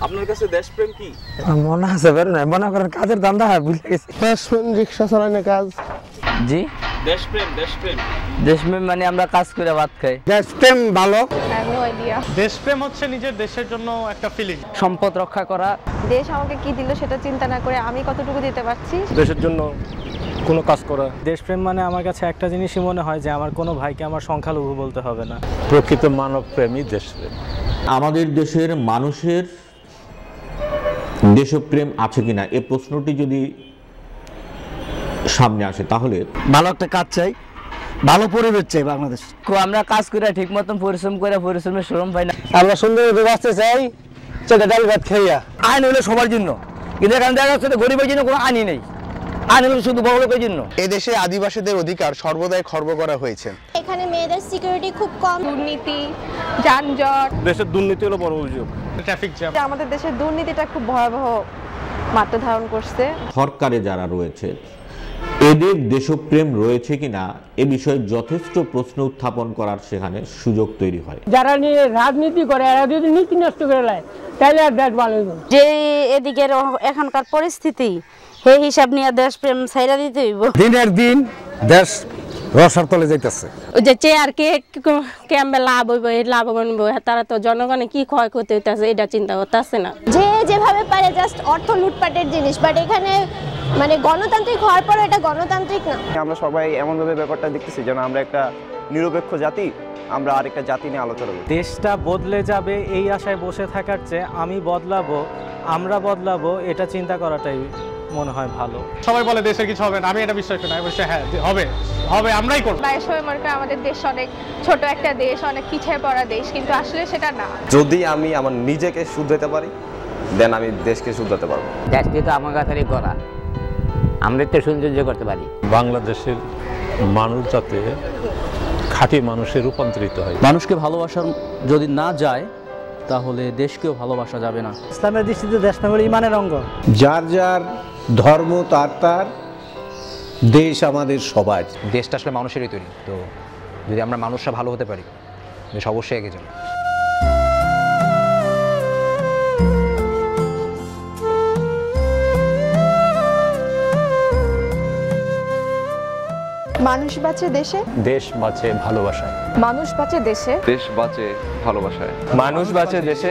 আপনার কাছে দেশপ্রেম কি? মনে আছে বের না, মনে করেন কাজের ধান্দা ভুলে গেছি। রিক্সা চালানো কাজ। জি, দেশপ্রেম দেশপ্রেম দেশপ্রেম মানে আমরা কাজ করে ভাত খাই। দেশপ্রেম ভালো। দেশপ্রেম হচ্ছে নিজের দেশের জন্য একটা ফিলিং। সম্পদ রক্ষা করা। দেশ আমাকে কি দিল সেটা চিন্তা না করে আমি কতটুকু দিতে পারছি। দেশের জন্য কোনো কাজ করা। দেশপ্রেম মানে আমার কাছে একটা জিনিসই মনে হয় যে আমার কোনো ভাইকে আমার সংখ্যালঘু বলতে হবে না। প্রকৃত মানব প্রেমী দেশপ্রেম। আমাদের দেশের মানুষের দেশপ্রেম আছে কিনা এই প্রশ্নটি যদি সামনে আসে তাহলে ভালো একটা কাজ চাই, ভালো পরিবেশ চাই বাংলাদেশ। আমরা কাজ করে ঠিক মতন পরিশ্রম করে পরিশ্রমের শ্রম পাই না। আমরা সুন্দরভাবে বাঁচতে চাই, সেটা ডাল ভাত খাইয়া। আইন হলো সবার জন্য, কিন্তু এখানে দেখা যাচ্ছে গরিবের জন্য কোনো আইনই নেই। আইন হলো শুধু বড় লোকের জন্য। এদেশে আদিবাসীদের অধিকার সর্বদাই খর্ব করা হয়েছে। এখানে মেয়েদের সিকিউরিটি খুব কম, দুর্নীতি, যানজট। দেশের দুর্নীতি হলো বড় অভিযোগ। Traffic jam. আমাদের দেশের দুর্নীতিটা খুব ভয়াবহ মাত্রা ধারণ করছে। সরকারে যারা রয়েছে এদের দেশপ্রেম রয়েছে কিনা এ বিষয়ে যথেষ্ট প্রশ্ন উত্থাপন করার সেখানে সুযোগ তৈরি হয়। যারা নিয়ে রাজনীতি করে এরা যদি নীতি নষ্ট করে নেয় তাহলে আর দেশ ভালো হবে। যে এদিকের এখনকার পরিস্থিতি সেই হিসাব নিয়ে দেশপ্রেম ছাইরা দিতে হইব। দিনের দিন দেশ রসার তলে যাইতেছে। ওই যে চেয়ার কে কেমবে লাভ হইব, এই লাভ হইব, তারা তো জনগণে কি ক্ষয়ক্ষতি হইতেছে এটা চিন্তা করতেছে না। যে যেভাবে পারে জাস্ট অর্থ লুটপাটের জিনিস, বাট এখানে মানে গণতান্ত্রিক হওয়ার পর এটা গণতান্ত্রিক না। আমরা সবাই এমনভাবে ব্যাপারটা দেখতেছি যেন আমরা একটা নিরপেক্ষ জাতি, আমরা আরেকটা জাতি নিয়ে আলোচনা করি। দেশটা বদলে যাবে এই আশায় বসে থাকার চেয়ে আমি বদলাবো, আমরা বদলাবো, এটা চিন্তা করাটাই মনে হয় ভালো। সবাই বলে দেশের কিছু হবে না, আমি এটা বিশ্বাস করি না। অবশ্যই হ্যাঁ হবে, হবে, আমরাই করব। বাইশ সময় মনে করেন আমাদের দেশ অনেক ছোট একটা দেশ, অনেক পিছিয়ে পড়া দেশ, কিন্তু আসলে সেটা না। যদি আমি আমার নিজেকে শুধরাতে পারি দেন আমি দেশকে শুধরাতে পারবো। দেশকে তো আমার কাছে করা, আমরা তো সৌন্দর্য করতে পারি। বাংলাদেশের মানুষ যাতে খাঁটি মানুষে রূপান্তরিত হয়। মানুষকে ভালোবাসা যদি না যায় তাহলে দেশকেও ভালোবাসা যাবে না। ইসলামের দৃষ্টিতে দেশপ্রেম হলো ইমানের অঙ্গ। যার যার ধর্ম তার তার, দেশ আমাদের সবার। দেশটা আসলে মানুষেরই তৈরি, তো যদি আমরা মানুষরা ভালো হতে পারি দেশ অবশ্যই এগিয়ে যাবে। মানুষ বাঁচে দেশে, দেশ বাঁচে ভালোবাসায়। মানুষ বাঁচে দেশে, দেশ বাঁচে ভালোবাসায়। মানুষ বাঁচে দেশে।